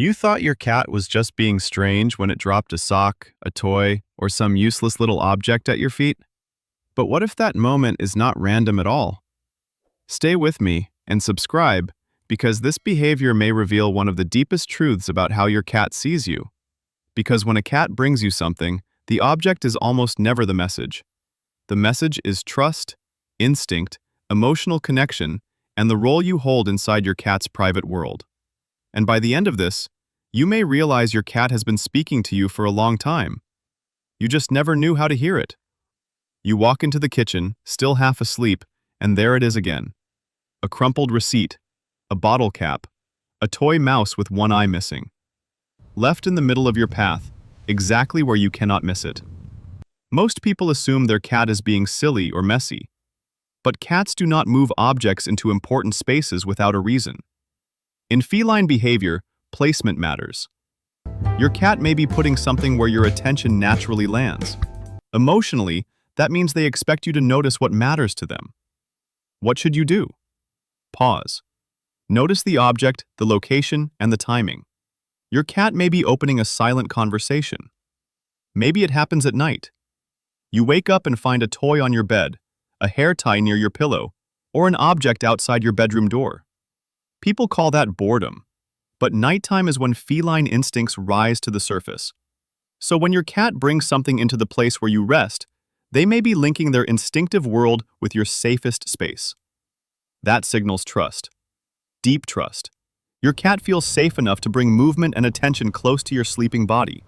You thought your cat was just being strange when it dropped a sock, a toy, or some useless little object at your feet? But what if that moment is not random at all? Stay with me and subscribe because this behavior may reveal one of the deepest truths about how your cat sees you. Because when a cat brings you something, the object is almost never the message. The message is trust, instinct, emotional connection, and the role you hold inside your cat's private world. And by the end of this, you may realize your cat has been speaking to you for a long time. You just never knew how to hear it. You walk into the kitchen, still half asleep, and there it is again. A crumpled receipt, a bottle cap, a toy mouse with one eye missing. Left in the middle of your path, exactly where you cannot miss it. Most people assume their cat is being silly or messy. But cats do not move objects into important spaces without a reason. In feline behavior, placement matters. Your cat may be putting something where your attention naturally lands. Emotionally, that means they expect you to notice what matters to them. What should you do? Pause. Notice the object, the location, and the timing. Your cat may be opening a silent conversation. Maybe it happens at night. You wake up and find a toy on your bed, a hair tie near your pillow, or an object outside your bedroom door. People call that boredom, but nighttime is when feline instincts rise to the surface. So when your cat brings something into the place where you rest, they may be linking their instinctive world with your safest space. That signals trust. Deep trust. Your cat feels safe enough to bring movement and attention close to your sleeping body.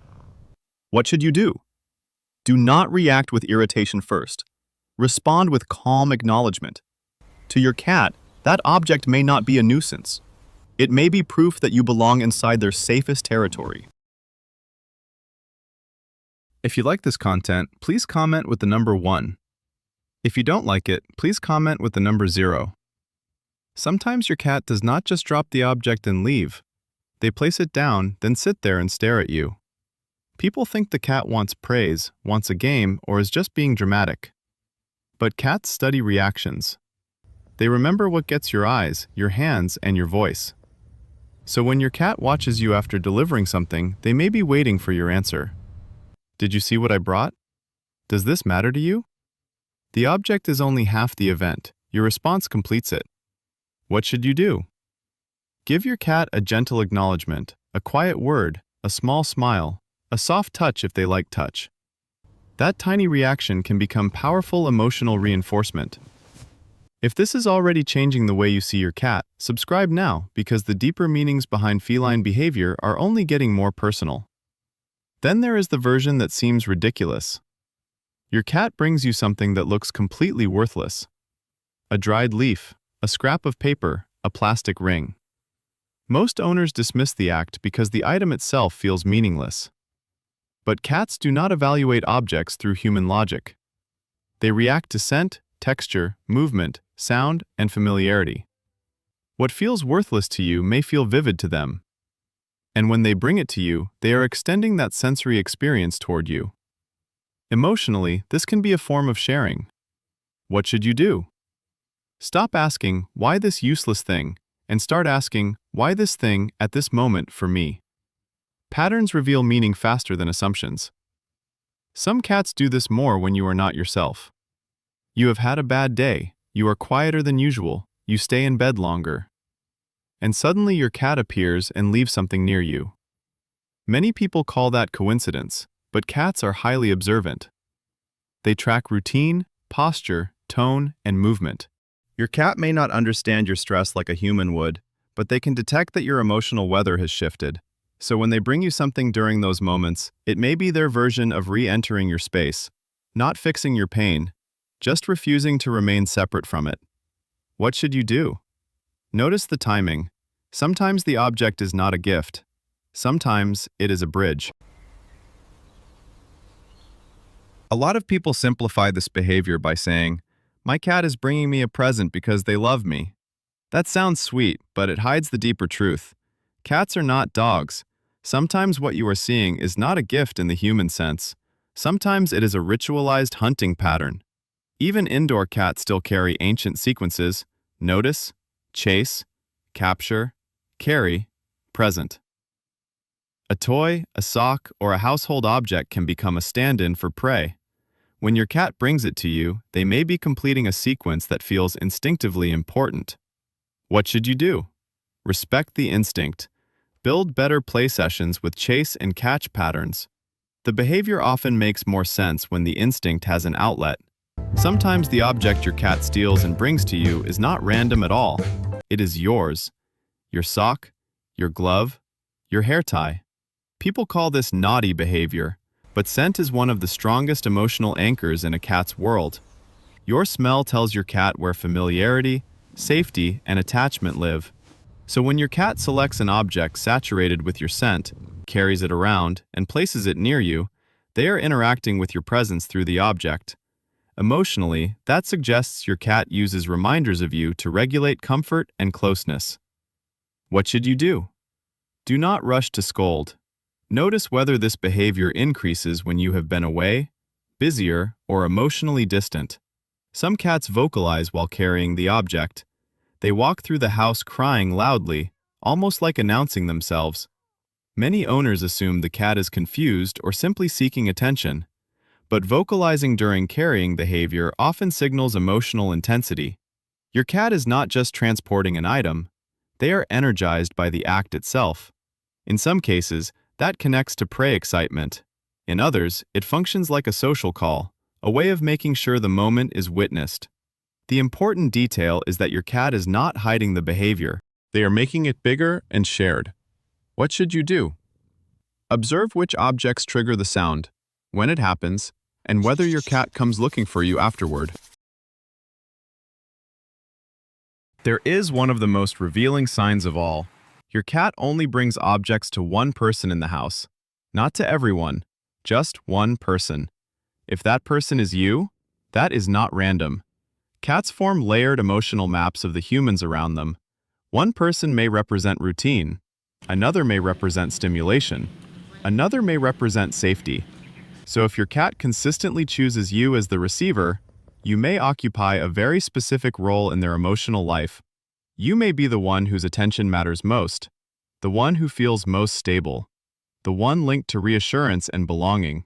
What should you do? Do not react with irritation first. Respond with calm acknowledgement. To your cat, that object may not be a nuisance. It may be proof that you belong inside their safest territory. If you like this content, please comment with the number 1. If you don't like it, please comment with the number 0. Sometimes your cat does not just drop the object and leave. They place it down, then sit there and stare at you. People think the cat wants praise, wants a game, or is just being dramatic. But cats study reactions. They remember what gets your eyes, your hands, and your voice. So when your cat watches you after delivering something, they may be waiting for your answer. Did you see what I brought? Does this matter to you? The object is only half the event. Your response completes it. What should you do? Give your cat a gentle acknowledgement, a quiet word, a small smile, a soft touch if they like touch. That tiny reaction can become powerful emotional reinforcement. If this is already changing the way you see your cat, subscribe now because the deeper meanings behind feline behavior are only getting more personal. Then there is the version that seems ridiculous. Your cat brings you something that looks completely worthless. A dried leaf, a scrap of paper, a plastic ring. Most owners dismiss the act because the item itself feels meaningless. But cats do not evaluate objects through human logic. They react to scent, texture, movement, sound, and familiarity. What feels worthless to you may feel vivid to them. And when they bring it to you, they are extending that sensory experience toward you. Emotionally, this can be a form of sharing. What should you do? Stop asking, why this useless thing, and start asking, why this thing at this moment for me? Patterns reveal meaning faster than assumptions. Some cats do this more when you are not yourself. You have had a bad day, you are quieter than usual, you stay in bed longer. And suddenly your cat appears and leaves something near you. Many people call that coincidence, but cats are highly observant. They track routine, posture, tone, and movement. Your cat may not understand your stress like a human would, but they can detect that your emotional weather has shifted. So when they bring you something during those moments, it may be their version of re-entering your space, not fixing your pain, just refusing to remain separate from it. What should you do? Notice the timing. Sometimes the object is not a gift. Sometimes it is a bridge. A lot of people simplify this behavior by saying, "My cat is bringing me a present because they love me." That sounds sweet, but it hides the deeper truth. Cats are not dogs. Sometimes what you are seeing is not a gift in the human sense. Sometimes it is a ritualized hunting pattern. Even indoor cats still carry ancient sequences: notice, chase, capture, carry, present. A toy, a sock, or a household object can become a stand-in for prey. When your cat brings it to you, they may be completing a sequence that feels instinctively important. What should you do? Respect the instinct. Build better play sessions with chase and catch patterns. The behavior often makes more sense when the instinct has an outlet. Sometimes the object your cat steals and brings to you is not random at all. It is yours. Your sock, your glove, your hair tie. People call this naughty behavior, but scent is one of the strongest emotional anchors in a cat's world. Your smell tells your cat where familiarity, safety, and attachment live. So when your cat selects an object saturated with your scent, carries it around, and places it near you, they are interacting with your presence through the object. Emotionally, that suggests your cat uses reminders of you to regulate comfort and closeness. What should you do? Do not rush to scold. Notice whether this behavior increases when you have been away, busier, or emotionally distant. Some cats vocalize while carrying the object. They walk through the house crying loudly, almost like announcing themselves. Many owners assume the cat is confused or simply seeking attention, but vocalizing during carrying behavior often signals emotional intensity. Your cat is not just transporting an item, they are energized by the act itself. In some cases, that connects to prey excitement. In others, it functions like a social call, a way of making sure the moment is witnessed. The important detail is that your cat is not hiding the behavior. They are making it bigger and shared. What should you do? Observe which objects trigger the sound, when it happens, and whether your cat comes looking for you afterward. There is one of the most revealing signs of all. Your cat only brings objects to one person in the house. Not to everyone, just one person. If that person is you, that is not random. Cats form layered emotional maps of the humans around them. One person may represent routine, another may represent stimulation, another may represent safety. So if your cat consistently chooses you as the receiver, you may occupy a very specific role in their emotional life. You may be the one whose attention matters most, the one who feels most stable, the one linked to reassurance and belonging.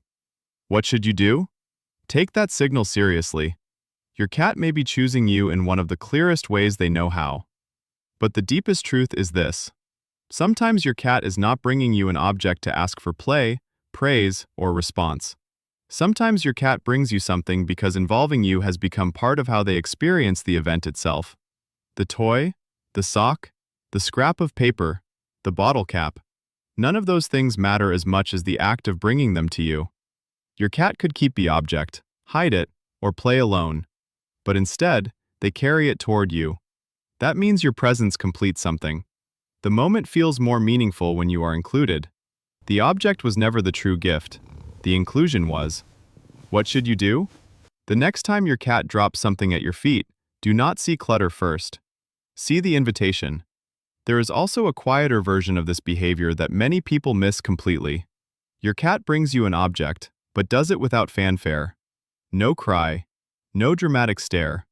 What should you do? Take that signal seriously. Your cat may be choosing you in one of the clearest ways they know how. But the deepest truth is this. Sometimes your cat is not bringing you an object to ask for play, praise, or response. Sometimes your cat brings you something because involving you has become part of how they experience the event itself. The toy, the sock, the scrap of paper, the bottle cap. None of those things matter as much as the act of bringing them to you. Your cat could keep the object, hide it, or play alone. But instead, they carry it toward you. That means your presence completes something. The moment feels more meaningful when you are included. The object was never the true gift. The inclusion was. What should you do? The next time your cat drops something at your feet, do not see clutter first. See the invitation. There is also a quieter version of this behavior that many people miss completely. Your cat brings you an object, but does it without fanfare. No cry. No dramatic stare.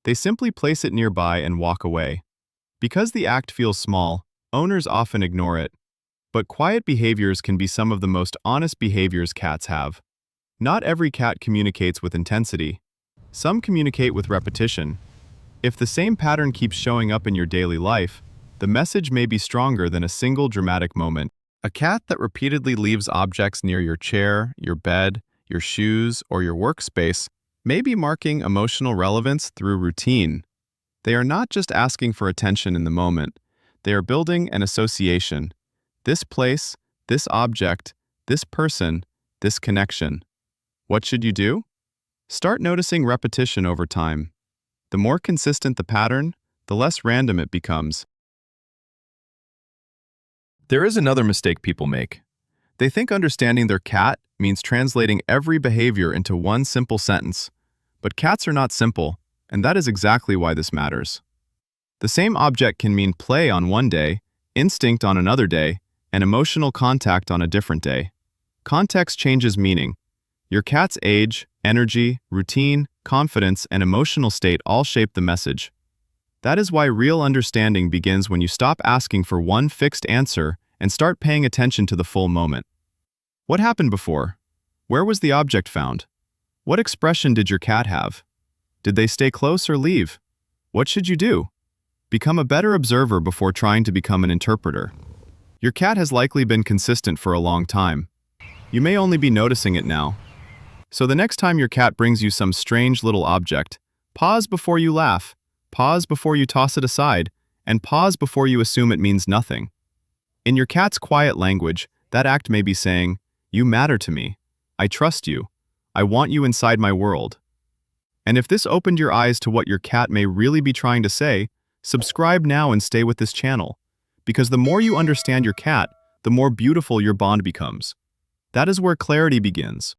They simply place it nearby and walk away. Because the act feels small, owners often ignore it. But quiet behaviors can be some of the most honest behaviors cats have. Not every cat communicates with intensity. Some communicate with repetition. If the same pattern keeps showing up in your daily life, the message may be stronger than a single dramatic moment. A cat that repeatedly leaves objects near your chair, your bed, your shoes, or your workspace may be marking emotional relevance through routine. They are not just asking for attention in the moment. They are building an association. This place, this object, this person, this connection. What should you do? Start noticing repetition over time. The more consistent the pattern, the less random it becomes. There is another mistake people make. They think understanding their cat means translating every behavior into one simple sentence. But cats are not simple, and that is exactly why this matters. The same object can mean play on one day, instinct on another day, and emotional contact on a different day. Context changes meaning. Your cat's age, energy, routine, confidence, and emotional state all shape the message. That is why real understanding begins when you stop asking for one fixed answer and start paying attention to the full moment. What happened before? Where was the object found? What expression did your cat have? Did they stay close or leave? What should you do? Become a better observer before trying to become an interpreter. Your cat has likely been consistent for a long time. You may only be noticing it now. So the next time your cat brings you some strange little object, pause before you laugh, pause before you toss it aside, and pause before you assume it means nothing. In your cat's quiet language, that act may be saying, "You matter to me. I trust you. I want you inside my world." And if this opened your eyes to what your cat may really be trying to say, subscribe now and stay with this channel. Because the more you understand your cat, the more beautiful your bond becomes. That is where clarity begins.